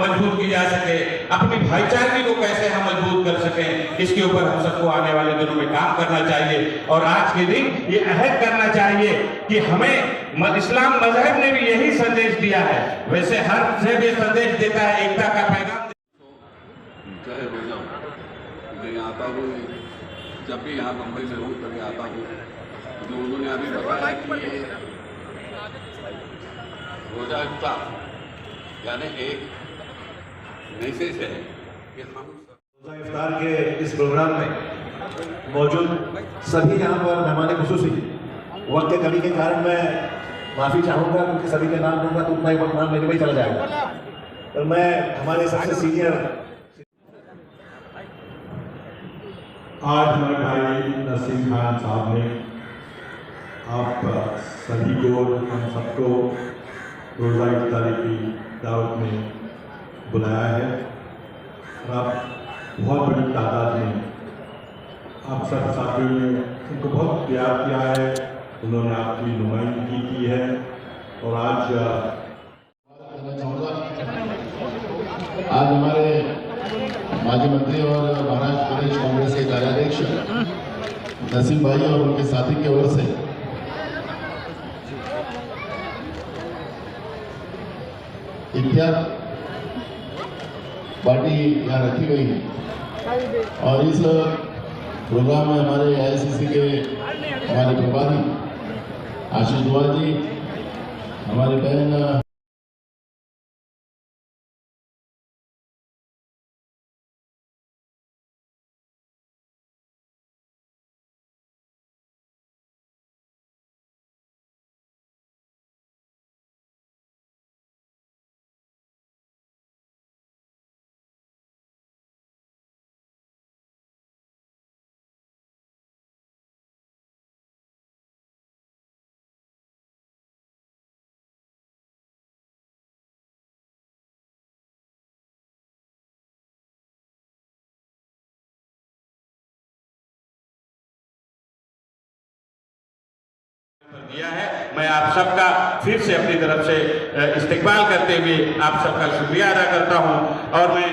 मजबूत की जा सके, अपनी भाईचारे को कैसे हम मजबूत कर सकें, इसके ऊपर हम सबको आने वाले दिनों में काम करना चाहिए। और आज के दिन ये अहद करना चाहिए कि हमें इस्लाम मजहब ने भी यही संदेश दिया है, वैसे हर से भी संदेश देता है, एकता का पैगाम। जय हो जाऊँ, मैं आता हूँ, जब भी यहाँ मुंबई में हूँ तभी आता हूँ। जो उन्होंने अभी बताया कि ये रोजा इफ्तार यानी एक मैसेज है कि हम रोजा इफ्तार के इस प्रोग्राम में मौजूद सभी यहाँ पर मेहमान खुसूसी, वक्त की कमी के कारण मैं माफ़ी चाहूँगा क्योंकि सभी के नाम दूंगा तो उतना ही वक्त नाम मेरे में ही चला जाएगा। तो मैं हमारे सबसे सीनियर आज हमारे भाई नसीम खान साहब ने आप सभी को, हम सबको रोज़ा इफ्तारी की दावत में बुलाया है और आप बहुत बड़ी तादाद में आप सब साथियों ने उनको बहुत प्यार किया है, उन्होंने आपकी नुमाइंदगी की है। और आज हमारे माजी मंत्री और महाराष्ट्र प्रदेश कांग्रेस के कार्याध्यक्ष नसीम भाई और उनके साथी की ओर से इफ्तार पार्टी यहाँ रखी गई है और इस प्रोग्राम में हमारे AICC के हमारे प्रभारी आशीष दुआ जी, हमारे बहन दिया है। मैं आप सबका फिर से अपनी तरफ से इस्तेकबाल करते हुए आप सबका शुक्रिया अदा करता हूं। और मैं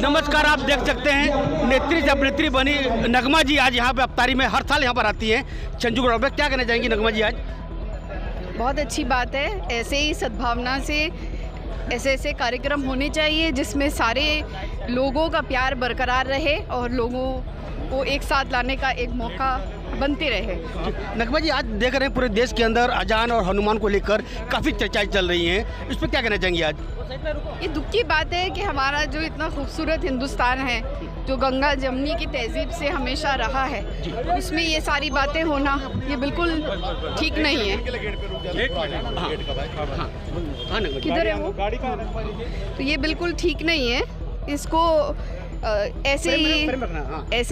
नमस्कार, आप देख सकते हैं नेत्री से अभिनेत्री बनी नगमा जी आज यहाँ पे अफ्तारी में हर साल यहाँ पर आती हैं चंजू ग्राउंड में। क्या कहना चाहेंगी नगमा जी आज? बहुत अच्छी बात है, ऐसे ही सद्भावना से ऐसे कार्यक्रम होने चाहिए जिसमें सारे लोगों का प्यार बरकरार रहे और लोगों को एक साथ लाने का एक मौका बनते रहे। नगमा जी, आज देख रहे हैं पूरे देश के अंदर अजान और हनुमान को लेकर काफ़ी चर्चाएं चल रही हैं, इस पर क्या कहना चाहेंगे आज? ये दुख की बात है कि हमारा जो इतना खूबसूरत हिंदुस्तान है, जो गंगा जमुनी की तहजीब से हमेशा रहा है, उसमें ये सारी बातें होना ये बिल्कुल ठीक नहीं है। किधर है वो? तो ये बिल्कुल ठीक नहीं है। इसको ऐसे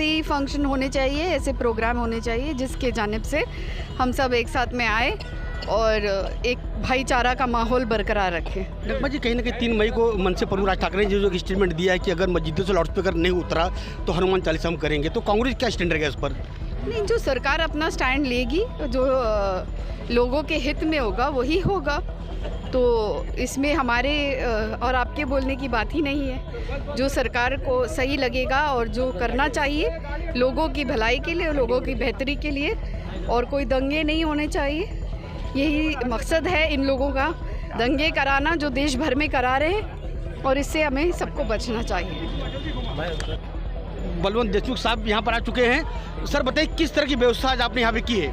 ही फंक्शन होने चाहिए, ऐसे प्रोग्राम होने चाहिए जिसके जानिब से हम सब एक साथ में आए और एक भाईचारा का माहौल बरकरार रखें। नगमा जी, कहीं ना कहीं 3 मई को मनसे प्रमुख राज ठाकरे ने जो स्टेटमेंट दिया है कि अगर मस्जिदों से लाउडस्पीकर नहीं उतरा तो हनुमान चालीसा हम करेंगे, तो कांग्रेस क्या स्टैंड रहेगा इस पर? नहीं, जो सरकार अपना स्टैंड लेगी, जो लोगों के हित में होगा वही होगा, तो इसमें हमारे और आपके बोलने की बात ही नहीं है। जो सरकार को सही लगेगा और जो करना चाहिए लोगों की भलाई के लिए, लोगों की बेहतरी के लिए, और कोई दंगे नहीं होने चाहिए, यही मकसद है इन लोगों का, दंगे कराना जो देश भर में करा रहे हैं, और इससे हमें सबको बचना चाहिए। बलवंत देशमुख साहब यहाँ पर आ चुके हैं। सर बताइए, किस तरह की व्यवस्था आज आपने यहाँ पे की है?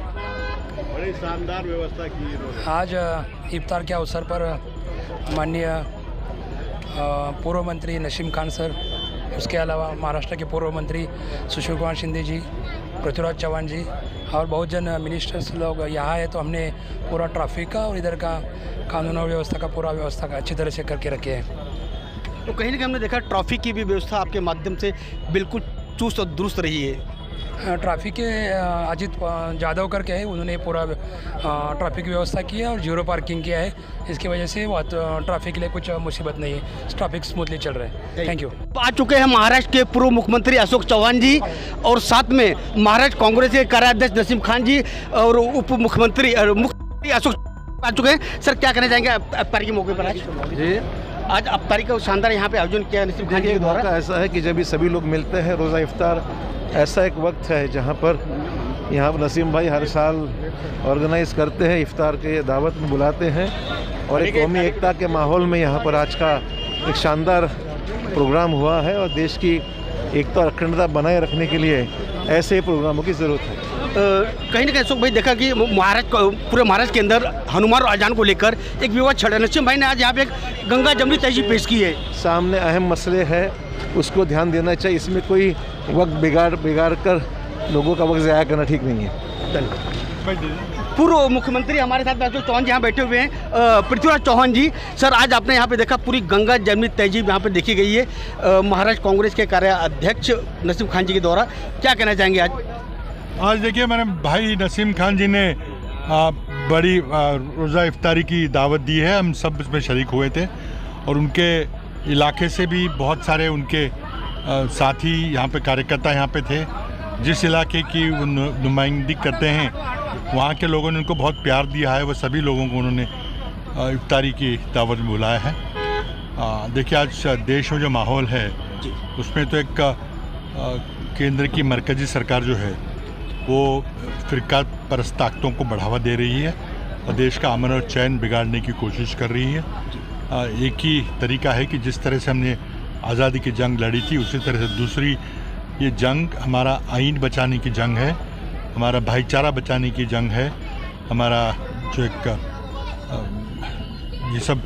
बड़ी शानदार व्यवस्था की है। आज इफ्तार के अवसर पर माननीय पूर्व मंत्री नसीम खान सर, उसके अलावा महाराष्ट्र के पूर्व मंत्री सुशील कुमार शिंदे जी, पृथ्वीराज चौहान जी और बहुत जन मिनिस्टर्स लोग यहाँ है, तो हमने पूरा ट्रैफिक का और इधर का कानून और व्यवस्था का पूरा व्यवस्था का अच्छी तरह से करके रखे हैं। तो कहीं ना कहीं हमने देखा ट्रैफिक की भी व्यवस्था आपके माध्यम से बिल्कुल चुस्त और दुरुस्त रही है। ट्रैफिक के अजित यादव करके है, उन्होंने पूरा ट्रैफिक की व्यवस्था की है और जीरो पार्किंग किया है। इसकी वजह से ट्रैफिक के लिए कुछ मुसीबत नहीं है, ट्रैफिक स्मूथली चल रहा है। Thank you. आ चुके हैं महाराष्ट्र के पूर्व मुख्यमंत्री अशोक चौहान जी और साथ में महाराष्ट्र कांग्रेस के कार्याध्यक्ष नसीम खान जी और उप मुख्यमंत्री अशोक आ चुके हैं। सर, क्या कहना चाहेंगे अफ्तारी के मौके पर आज? जी, आज अफ्तारी का शानदार यहाँ पे आयोजन किया नसीम खान जी के द्वारा। ऐसा है कि जब भी सभी लोग मिलते हैं रोज़ा इफ्तार, ऐसा एक वक्त है जहाँ पर यहाँ पर नसीम भाई हर साल ऑर्गेनाइज करते हैं, इफ्तार के दावत में बुलाते हैं और एक कौमी एकता के माहौल में यहाँ पर आज का एक शानदार प्रोग्राम हुआ है और देश की एकता और अखंडता बनाए रखने के लिए ऐसे प्रोग्रामों की ज़रूरत है। कहीं ना कहीं अशोक भाई देखा कि पूरे महाराष्ट्र के अंदर हनुमान और अजान को लेकर एक विवाद छिड़ा है। नसीम भाई ने आज यहाँ पे एक गंगा जमनी तहजीब पेश की है। सामने अहम मसले है, उसको ध्यान देना चाहिए। इसमें कोई वक्त बिगाड़ कर लोगों का वक्त ज़ाया करना ठीक नहीं है। पूर्व मुख्यमंत्री हमारे साथ अशोक चौहान जी यहाँ बैठे हुए हैं, पृथ्वीराज चौहान जी। सर, आज आपने यहाँ पे देखा पूरी गंगा जमनी तहजीब यहाँ पे देखी गई है महाराष्ट्र कांग्रेस के कार्याध्यक्ष नसीम खान जी के द्वारा, क्या कहना चाहेंगे आज? आज देखिए, मैंने भाई नसीम खान जी ने बड़ी रोज़ा इफ्तारी की दावत दी है। हम सब इसमें शरीक हुए थे और उनके इलाके से भी बहुत सारे उनके साथी यहाँ पे कार्यकर्ता यहाँ पे थे। जिस इलाके की वो नुमाइंदगी करते हैं वहाँ के लोगों ने उनको बहुत प्यार दिया है। वो सभी लोगों को उन्होंने इफ्तारी की दावत में बुलाया है। देखिए, आज देश में जो माहौल है उसमें तो एक केंद्र की मरकज़ी सरकार जो है वो फ़िरका परस्त ताकतों को बढ़ावा दे रही है और देश का अमन और चैन बिगाड़ने की कोशिश कर रही है। एक ही तरीका है कि जिस तरह से हमने आज़ादी की जंग लड़ी थी उसी तरह से दूसरी ये जंग हमारा आइन बचाने की जंग है, हमारा भाईचारा बचाने की जंग है। हमारा जो एक ये सब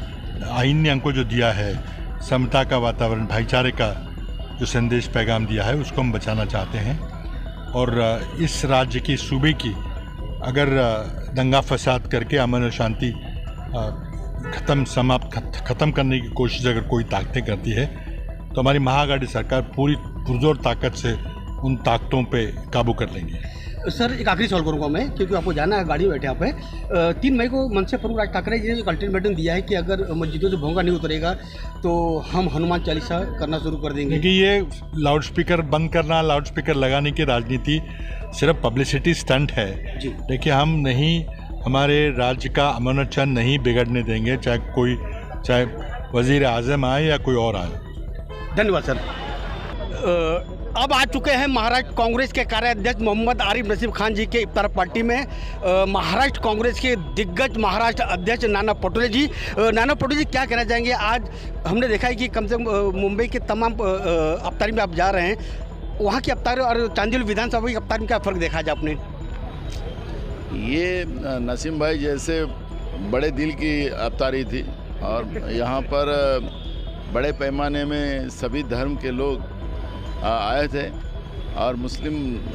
आइन ने हमको जो दिया है, समता का वातावरण, भाईचारे का जो संदेश पैगाम दिया है, उसको हम बचाना चाहते हैं। और इस राज्य की सूबे की अगर दंगा फसाद करके अमन और शांति ख़त्म करने की कोशिश अगर कोई ताकतें करती है तो हमारी महाआघाड़ी सरकार पूरी पुरजोर ताकत से उन ताकतों पे काबू कर लेंगे। सर, एक आखिरी सवाल करूँगा मैं, क्योंकि आपको जाना है, गाड़ी में बैठे यहाँ पे। 3 मई को मनसे प्रमुख राज ठाकरे जी ने एक अल्टीमेटम दिया है कि अगर मस्जिदों से भोंगा नहीं उतरेगा तो हम हनुमान चालीसा करना शुरू कर देंगे। क्योंकि ये लाउड स्पीकर बंद करना, लाउड स्पीकर लगाने की राजनीति सिर्फ पब्लिसिटी स्टंट है। देखिए, हम नहीं, हमारे राज्य का अमन और चैन नहीं बिगड़ने देंगे, चाहे वज़ीर आज़म आए या कोई और आए। धन्यवाद सर। अब आ चुके हैं महाराष्ट्र कांग्रेस के कार्याध्यक्ष मोहम्मद आरिफ नसीम खान जी के इफ्तार पार्टी में महाराष्ट्र कांग्रेस के दिग्गज महाराष्ट्र अध्यक्ष नाना पटोले जी। नाना पटोले जी, क्या कहना चाहेंगे? आज हमने देखा है कि कम से कम मुंबई के तमाम अफ्तारी में आप जा रहे हैं, वहाँ की अफ्तारी और चांदील विधानसभा की अफ्तारी में क्या फ़र्क देखा है आपने? ये नसीम भाई जैसे बड़े दिल की अफ्तारी थी और यहाँ पर बड़े पैमाने में सभी धर्म के लोग आए थे और मुस्लिम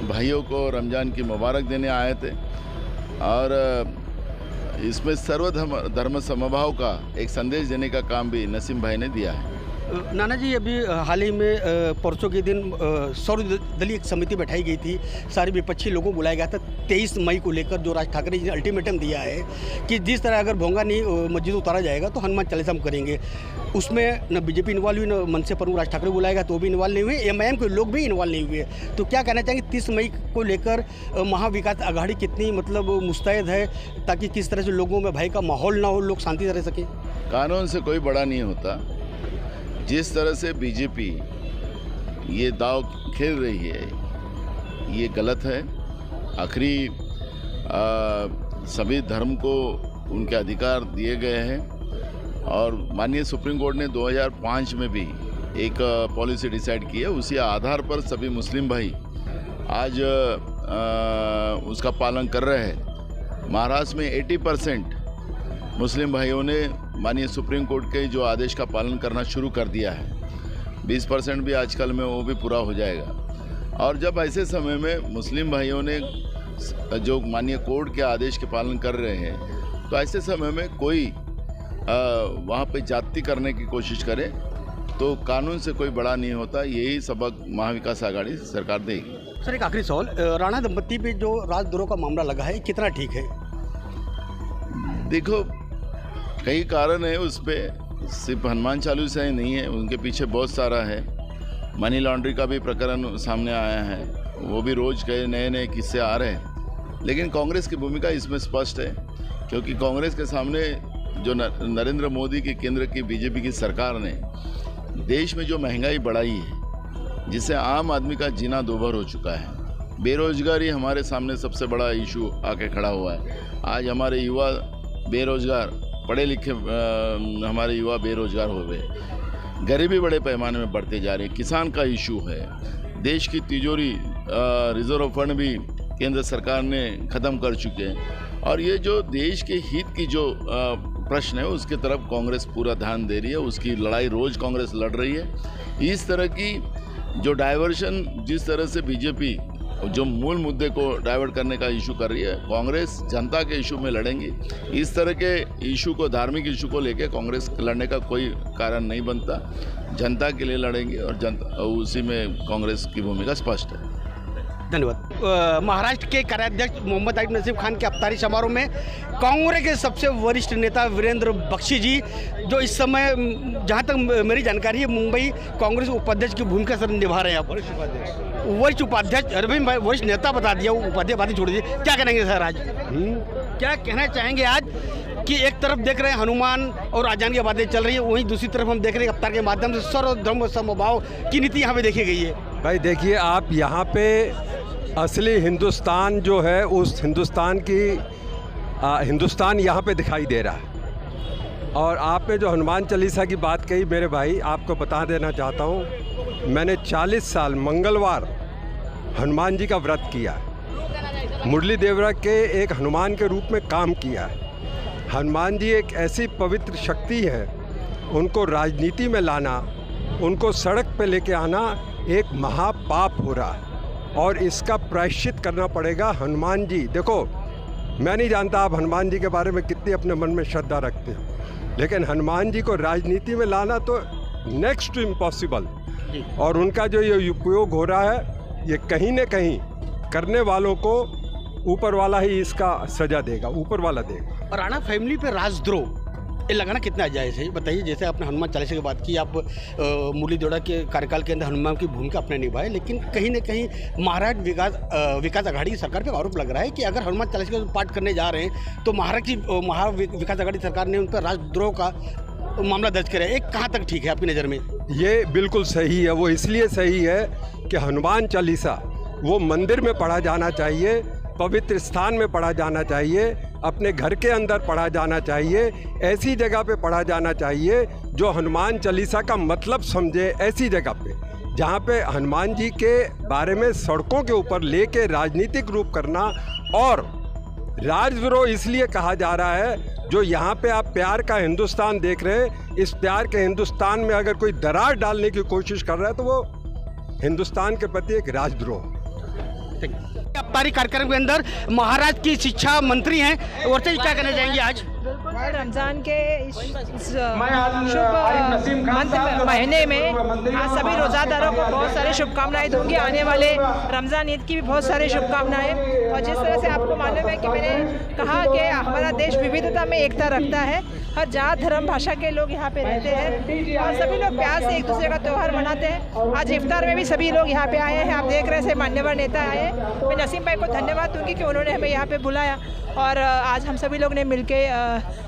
भाइयों को रमज़ान की मुबारक देने आए थे और इसमें सर्वधर्म समभाव का एक संदेश देने का काम भी नसीम भाई ने दिया है। नाना जी, अभी हाल ही में परसों के दिन सर्वदलीय एक समिति बैठाई गई थी, सारे विपक्षी लोगों को बुलाया गया था 23 मई को लेकर, जो राज ठाकरे जी ने अल्टीमेटम दिया है कि जिस तरह अगर भोंगा नहीं मस्जिद उतारा जाएगा तो हनुमान चालीसा हम करेंगे। उसमें न बीजेपी इन्वॉल्व हुई, न मनसे प्रमुख राज ठाकरे बुलाएगा तो भी इन्वॉल्व नहीं हुए, एमआईएम के लोग भी इन्वॉल्व नहीं हुए। तो क्या कहना चाहेंगे 30 मई को लेकर महाविकास आघाड़ी कितनी मतलब मुस्तैद है ताकि किस तरह से लोगों में भय का माहौल ना हो, लोग शांति से रह सके? कानून से कोई बड़ा नहीं होता। जिस तरह से बीजेपी ये दाव खेल रही है ये गलत है। आखिरी सभी धर्म को उनके अधिकार दिए गए हैं और माननीय सुप्रीम कोर्ट ने 2005 में भी एक पॉलिसी डिसाइड की है। उसी आधार पर सभी मुस्लिम भाई आज उसका पालन कर रहे हैं। महाराष्ट्र में 80% मुस्लिम भाइयों ने माननीय सुप्रीम कोर्ट के जो आदेश का पालन करना शुरू कर दिया है। 20% भी आजकल में वो भी पूरा हो जाएगा। और जब ऐसे समय में मुस्लिम भाइयों ने जो माननीय कोर्ट के आदेश के पालन कर रहे हैं तो ऐसे समय में कोई वहाँ पे जाति करने की कोशिश करे तो कानून से कोई बड़ा नहीं होता। यही सबक महाविकास आघाड़ी सरकार देगी। सर एक आखिरी सवाल, राणा दंपति पे जो राजद्रोह का मामला लगा है कितना ठीक है? देखो, कई कारण है उस पर, सिर्फ हनुमान चालीसा ही नहीं है, उनके पीछे बहुत सारा है। मनी लॉन्ड्री का भी प्रकरण सामने आया है, वो भी रोज कई नए नए किस्से आ रहे हैं। लेकिन कांग्रेस की भूमिका इसमें स्पष्ट है, क्योंकि कांग्रेस के सामने जो नरेंद्र मोदी की केंद्र की बीजेपी की सरकार ने देश में जो महंगाई बढ़ाई है, जिससे आम आदमी का जीना दोभर हो चुका है। बेरोजगारी हमारे सामने सबसे बड़ा इशू आके खड़ा हुआ है। आज हमारे युवा बेरोजगार, पढ़े लिखे हमारे युवा बेरोजगार हो गए, गरीबी बड़े पैमाने में बढ़ते जा रही है। किसान का इशू है, देश की तिजोरी रिजर्व फंड भी केंद्र सरकार ने ख़त्म कर चुके हैं। और ये जो देश के हित की जो प्रश्न है उसके तरफ कांग्रेस पूरा ध्यान दे रही है, उसकी लड़ाई रोज कांग्रेस लड़ रही है। इस तरह की जो डाइवर्शन, जिस तरह से बीजेपी जो मूल मुद्दे को डाइवर्ट करने का इशू कर रही है, कांग्रेस जनता के इशू में लड़ेंगी। इस तरह के इशू को, धार्मिक इशू को लेके कांग्रेस लड़ने का कोई कारण नहीं बनता। जनता के लिए लड़ेंगे और जनता, उसी में कांग्रेस की भूमिका स्पष्ट है। धन्यवाद। महाराष्ट्र के कार्याध्यक्ष मोहम्मद आरिफ नसीम खान के अफ्तारी समारोह में कांग्रेस के सबसे वरिष्ठ नेता वीरेंद्र बख्शी जी, जो इस समय जहां तक मेरी जानकारी है मुंबई कांग्रेस उपाध्यक्ष की भूमिका सर निभा रहे हैं। आप वरिष्ठ उपाध्यक्ष, अरविंद भाई वरिष्ठ नेता बता दिया, उपाध्यक्ष बातें छोड़ दीजिए, क्या करेंगे सर आज? क्या कहना चाहेंगे आज कि एक तरफ देख रहे हैं हनुमान और आजान की बातें चल रही है, वहीं दूसरी तरफ हम देख रहे हैं अफ्तार के माध्यम से सर्वधर्म समभाव की नीति यहाँ पे देखी गई है। भाई देखिए, आप यहाँ पे असली हिंदुस्तान जो है, उस हिंदुस्तान की हिंदुस्तान यहाँ पे दिखाई दे रहा है। और आपने जो हनुमान चालीसा की बात कही मेरे भाई, आपको बता देना चाहता हूँ, मैंने 40 साल मंगलवार हनुमान जी का व्रत किया है। मुरली देवरा के एक हनुमान के रूप में काम किया है। हनुमान जी एक ऐसी पवित्र शक्ति है, उनको राजनीति में लाना, उनको सड़क पे लेके आना एक महापाप हो रहा है और इसका प्रायश्चित करना पड़ेगा। हनुमान जी, देखो मैं नहीं जानता आप हनुमान जी के बारे में कितनी अपने मन में श्रद्धा रखते हो, लेकिन हनुमान जी को राजनीति में लाना तो नेक्स्ट टू इम्पॉसिबल। और उनका जो ये उपयोग हो रहा है, ये कहीं न कहीं करने वालों को ऊपर वाला ही इसका सजा देगा, ऊपर वाला देगा। और राणा फैमिली पे राजद्रोह ये लगाना कितना जायज़ है बताइए? जैसे आपने हनुमान चालीसा की बात की, आप मुरली देवरा के कार्यकाल के अंदर हनुमान की भूमिका आपने निभाई, लेकिन कहीं ना कहीं महाराष्ट्र विकास आघाड़ी की सरकार पर आरोप लग रहा है कि अगर हनुमान चालीसा का पाठ करने जा रहे हैं तो महाराष्ट्र विकास आघाड़ी सरकार ने उन पर राजद्रोह का मामला दर्ज किया है। एक कहाँ तक ठीक है आपकी नज़र में? ये बिल्कुल सही है। वो इसलिए सही है कि हनुमान चालीसा वो मंदिर में पढ़ा जाना चाहिए, पवित्र स्थान में पढ़ा जाना चाहिए, अपने घर के अंदर पढ़ा जाना चाहिए, ऐसी जगह पे पढ़ा जाना चाहिए जो हनुमान चालीसा का मतलब समझे, ऐसी जगह पे जहाँ पे हनुमान जी के बारे में सड़कों के ऊपर लेके राजनीतिक रूप करना। और राजद्रोह इसलिए कहा जा रहा है, जो यहाँ पे आप प्यार का हिंदुस्तान देख रहे हैं, इस प्यार के हिंदुस्तान में अगर कोई दरार डालने की कोशिश कर रहा है तो वो हिंदुस्तान के प्रति एक राजद्रोह। अफ्तारी कार्यक्रम के अंदर महाराष्ट्र की शिक्षा मंत्री हैं, और क्या कहना चाहेंगे आज? रमज़ान के इस शुभ महीने में आज सभी रोज़ादारों को बहुत सारी शुभकामनाएं दूंगी। आने वाले रमज़ान ईद की भी बहुत सारी शुभकामनाएं। और जिस तरह से आपको मालूम है कि मैंने कहा कि हमारा देश विविधता में एकता रखता है, हर जात धर्म भाषा के लोग यहाँ पे रहते हैं और सभी लोग प्यार से एक दूसरे का त्यौहार मनाते हैं। आज इफ्तार में भी सभी लोग यहाँ पे आए हैं, आप देख रहे हैं मान्यवर नेता आए हैं। मैं नसीम भाई को धन्यवाद दूंगी कि उन्होंने हमें यहाँ पे बुलाया और आज हम सभी लोग ने मिलके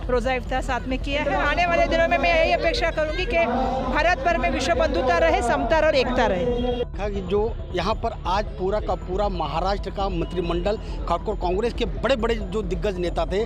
रोज़ा इफ्तार साथ में किया है। आने वाले दिनों में मैं यही अपेक्षा करूंगी कि भारत भर में विश्व बंधुता रहे, समता और एकता रहे। जो यहाँ पर आज पूरा का पूरा महाराष्ट्र का मंत्रिमंडल, खासकर कांग्रेस के बड़े बड़े जो दिग्गज नेता थे,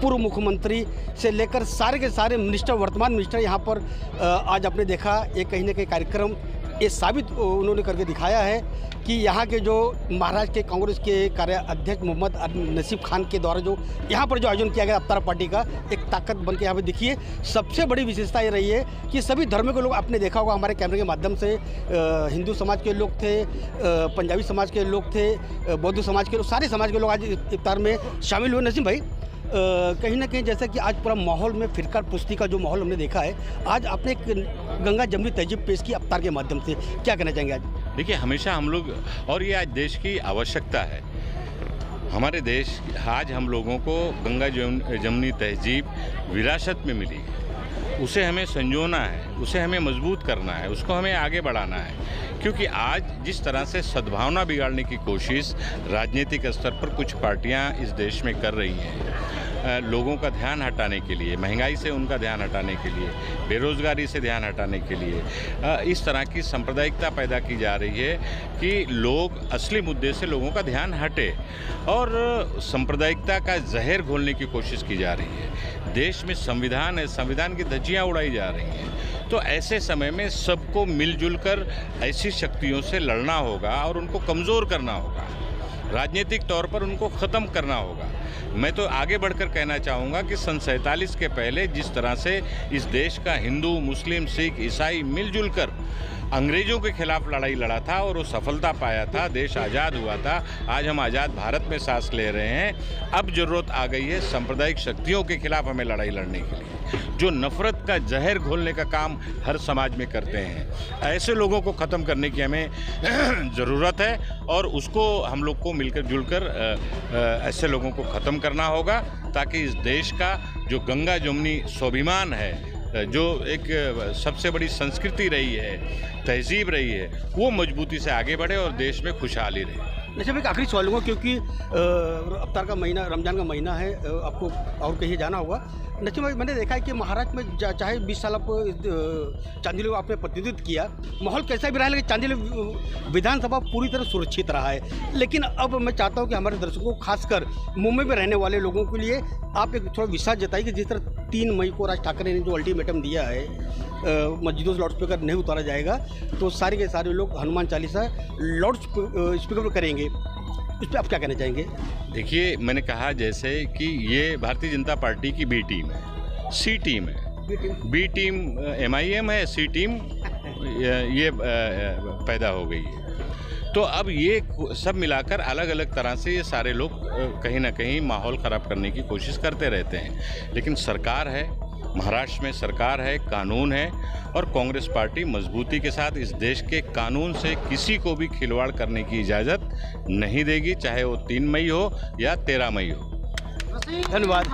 पूर्व मुख्यमंत्री से लेकर सारे के सारे मिनिस्टर, वर्तमान मिनिस्टर यहाँ पर आज आपने देखा, एक कहीं ना कहीं कार्यक्रम ये साबित उन्होंने करके दिखाया है कि यहाँ के जो महाराष्ट्र के कांग्रेस के कार्याध्यक्ष मोहम्मद आरिफ नसीम खान के द्वारा जो यहाँ पर जो आयोजन किया गया अफ्तार पार्टी का, एक ताकत बन के यहाँ पे दिखिए। सबसे बड़ी विशेषता ये रही है कि सभी धर्मों के लोग, आपने देखा होगा हमारे कैमरे के माध्यम से, हिंदू समाज के लोग थे, पंजाबी समाज के लोग थे, बौद्ध समाज के लोग, सारे समाज के लोग आज इफ्तार में शामिल हुए। नसीम भाई, कहीं ना कहीं जैसा कि आज पूरा माहौल में फिरका पुस्ती का जो माहौल हमने देखा है, आज आपने एक गंगा जमनी तहजीब पेश की अफ्तार के माध्यम से, क्या कहना चाहेंगे आज? देखिए हमेशा हम लोग, और ये आज देश की आवश्यकता है, हमारे देश आज हम लोगों को गंगा जमुनी तहजीब विरासत में मिली है, उसे हमें संजोना है, उसे हमें मजबूत करना है, उसको हमें आगे बढ़ाना है। क्योंकि आज जिस तरह से सद्भावना बिगाड़ने की कोशिश राजनीतिक स्तर पर कुछ पार्टियां इस देश में कर रही हैं, लोगों का ध्यान हटाने के लिए, महंगाई से उनका ध्यान हटाने के लिए, बेरोज़गारी से ध्यान हटाने के लिए इस तरह की सांप्रदायिकता पैदा की जा रही है कि लोग असली मुद्दे से लोगों का ध्यान हटे और सांप्रदायिकता का जहर घोलने की कोशिश की जा रही है। देश में संविधान है, संविधान की धज्जियाँ उड़ाई जा रही हैं। तो ऐसे समय में सबको मिलजुल कर ऐसी शक्तियों से लड़ना होगा और उनको कमज़ोर करना होगा, राजनीतिक तौर पर उनको ख़त्म करना होगा। मैं तो आगे बढ़कर कहना चाहूँगा कि सन 47 के पहले जिस तरह से इस देश का हिंदू, मुस्लिम, सिख, ईसाई मिलजुल कर अंग्रेज़ों के खिलाफ लड़ाई लड़ा था और वो सफलता पाया था, देश आज़ाद हुआ था। आज हम आज़ाद भारत में सांस ले रहे हैं। अब ज़रूरत आ गई है सांप्रदायिक शक्तियों के खिलाफ हमें लड़ाई लड़ने के लिए, जो नफ़रत का जहर घोलने का काम हर समाज में करते हैं। ऐसे लोगों को ख़त्म करने की हमें ज़रूरत है और उसको हम लोग को मिलकर जुलकर ऐसे लोगों को ख़त्म करना होगा, ताकि इस देश का जो गंगा जमुनी स्वाभिमान है, जो एक सबसे बड़ी संस्कृति रही है, तहजीब रही है, वो मजबूती से आगे बढ़े और देश में खुशहाली रहे। नसीम, एक आखिरी सवाल होगा, क्योंकि अफ्तार का महीना, रमज़ान का महीना है, आपको और कहीं जाना होगा। नसीम भाई, मैंने देखा है कि महाराष्ट्र में चाहे 20 साल आप चांदील को आपने प्रतिनिधित्व किया, माहौल कैसा भी रहा है, लेकिन चांदील विधानसभा पूरी तरह सुरक्षित रहा है। लेकिन अब मैं चाहता हूं कि हमारे दर्शकों, खासकर मुंबई में रहने वाले लोगों के लिए आप एक थोड़ा विश्वास जताइए कि जिस तरह 3 मई को राज ठाकरे ने जो अल्टीमेटम दिया है, मस्जिदों से लाउड स्पीकर नहीं उतारा जाएगा, तो सारे के सारे लोग हनुमान चालीसा लाउड स्पीकर पर करेंगे, इस पर आप क्या कहना चाहेंगे? देखिए, मैंने कहा जैसे कि ये भारतीय जनता पार्टी की बी टीम है, सी टीम है, बी टीम MIM है, सी टीम ये पैदा हो गई है। तो अब ये सब मिलाकर अलग अलग तरह से ये सारे लोग कहीं ना कहीं माहौल ख़राब करने की कोशिश करते रहते हैं। लेकिन सरकार है, महाराष्ट्र में सरकार है, कानून है, और कांग्रेस पार्टी मजबूती के साथ इस देश के कानून से किसी को भी खिलवाड़ करने की इजाज़त नहीं देगी, चाहे वो 3 मई हो या 13 मई हो। धन्यवाद।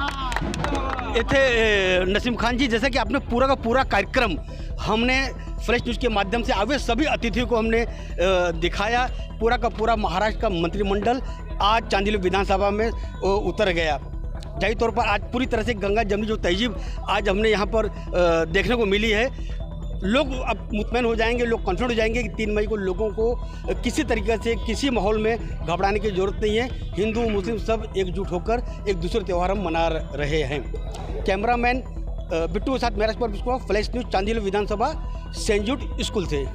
इथे नसीम खान जी, जैसा कि आपने पूरा का पूरा कार्यक्रम हमने फ्रेश न्यूज़ के माध्यम से आवे सभी अतिथियों को हमने दिखाया। पूरा का पूरा महाराष्ट्र का मंत्रिमंडल आज चांदील विधानसभा में उतर गया। जाहिर तौर पर आज पूरी तरह से गंगा जमुनी जो तहजीब आज हमने यहाँ पर देखने को मिली है, लोग अब मुतमईन हो जाएंगे, लोग कॉन्फिडेंट हो जाएंगे कि 3 मई को लोगों को किसी तरीके से किसी माहौल में घबराने की ज़रूरत नहीं है। हिंदू मुस्लिम सब एकजुट होकर एक दूसरे त्यौहार हम मना रहे हैं। कैमरामैन बिट्टू के साथ मेरा फ्लैश न्यूज़ चांदील विधानसभा सेंट जूड स्कूल से।